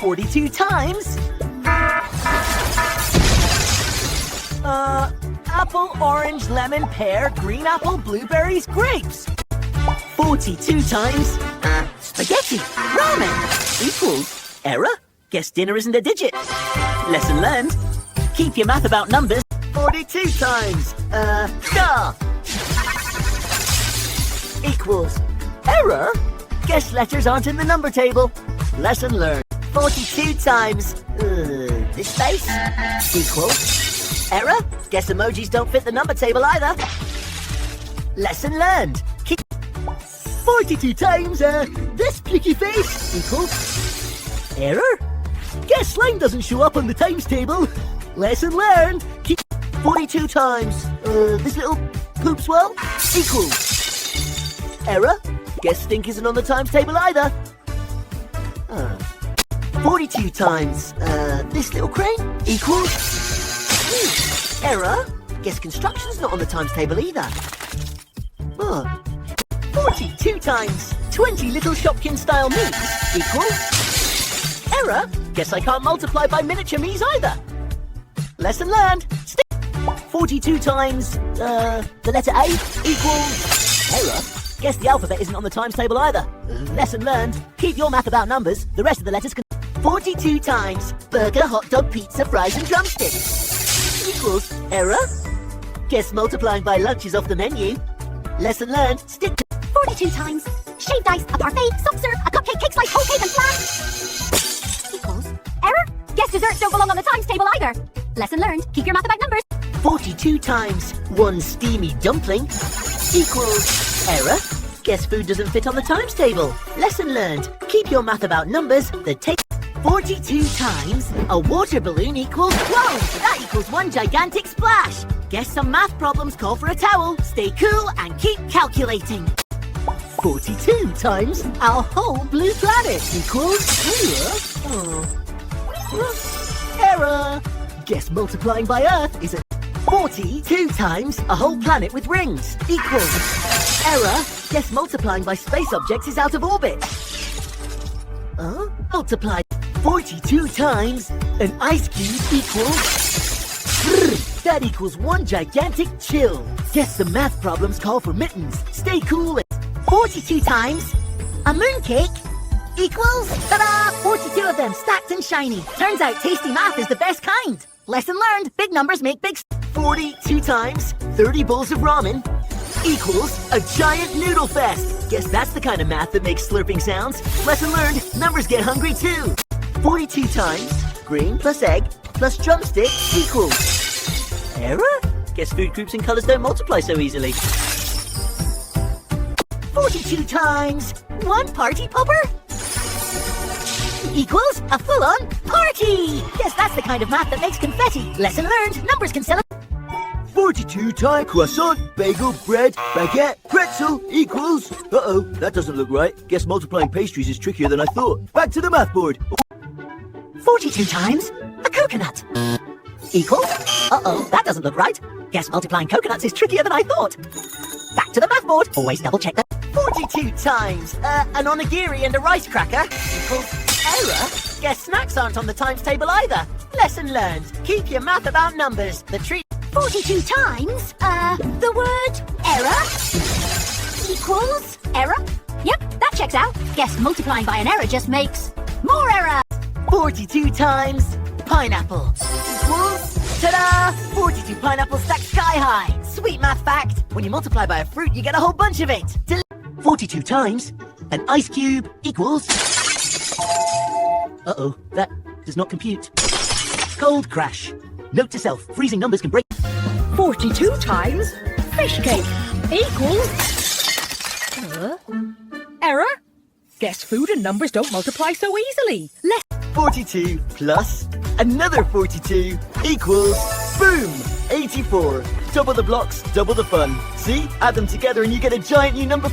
42 times... apple, orange, lemon, pear, green apple, blueberries, grapes. 42 times... spaghetti, ramen, equals... error? Guess dinner isn't a digit. Lesson learned. Keep your math about numbers. 42 times... star. Equals... error? Guess letters aren't in the number table. Lesson learned. 42 times... this space? Equals... error? Guess emojis don't fit the number table either. Lesson learned. Keep... 42 times, this plicky face equals... error? Guess slime doesn't show up on the times table. Lesson learned. Keep... 42 times, this little poop swell equals... error? Guess stink isn't on the times table either. 42 times, this little crane equals... error? Guess construction's not on the times table either. 42 times 20 little Shopkin-style me's equals... error? Guess I can't multiply by miniature me's either. Lesson learned. 42 times, the letter A equals... error? Guess the alphabet isn't on the times table either. Lesson learned. Keep your math about numbers. The rest of the letters can... 42 times burger, hot dog, pizza, fries and drumsticks equals... error? Guess multiplying by lunch is off the menu. Lesson learned. Stick to... 42 times shaved ice, a parfait, soft serve, a cupcake, cake slice, whole cake and flan equals... error? Guess desserts don't belong on the times table either. Lesson learned. Keep your math about numbers. 42 times one steamy dumpling equals... error? Guess food doesn't fit on the times table. Lesson learned. Keep your math about numbers. The take... 42 times a water balloon equals... whoa! So that equals one gigantic splash. Guess some math problems call for a towel. Stay cool and keep calculating. 42 times our whole blue planet equals... error! Guess multiplying by Earth is a... 42 times a whole planet with rings equals... error! Guess multiplying by space objects is out of orbit. Multiply 42 times an ice cube equals... that equals one gigantic chill. Guess some math problems call for mittens. Stay cool and... 42 times a mooncake equals... ta-da! 42 of them stacked and shiny. Turns out tasty math is the best kind. Lesson learned. Big numbers make big... 42 times 30 bowls of ramen equals a giant noodle fest. Guess that's the kind of math that makes slurping sounds. Lesson learned. Numbers get hungry too. 42 times green plus egg plus drumstick equals... error? Guess food groups and colours don't multiply so easily. 42 times one party popper equals a full-on party. Guess that's the kind of math that makes confetti. Lesson learned. Numbers can celebrate. 42 times croissant, bagel, bread, baguette, pretzel equals... that doesn't look right. Guess multiplying pastries is trickier than I thought. Back to the math board. 42 times a coconut equals... that doesn't look right. Guess multiplying coconuts is trickier than I thought. Back to the math board. Always double check that. 42 times an onigiri and a rice cracker equals... error? Guess snacks aren't on the times table either. Lesson learned. Keep your math about numbers. The treat... 42 times the word error equals... error? Yep, that checks out. Guess multiplying by an error just makes... more error. 42 times pineapple equals... ta-da! 42 pineapples stacked sky high. Sweet math fact. When you multiply by a fruit, you get a whole bunch of it. 42 times an ice cube equals... that does not compute. Cold crash. Note to self, freezing numbers can break... 42 times fish cake equals... error? Guess food and numbers don't multiply so easily. 42 plus another 42 equals... boom! 84. Double the blocks, double the fun. See? Add them together and you get a giant new number...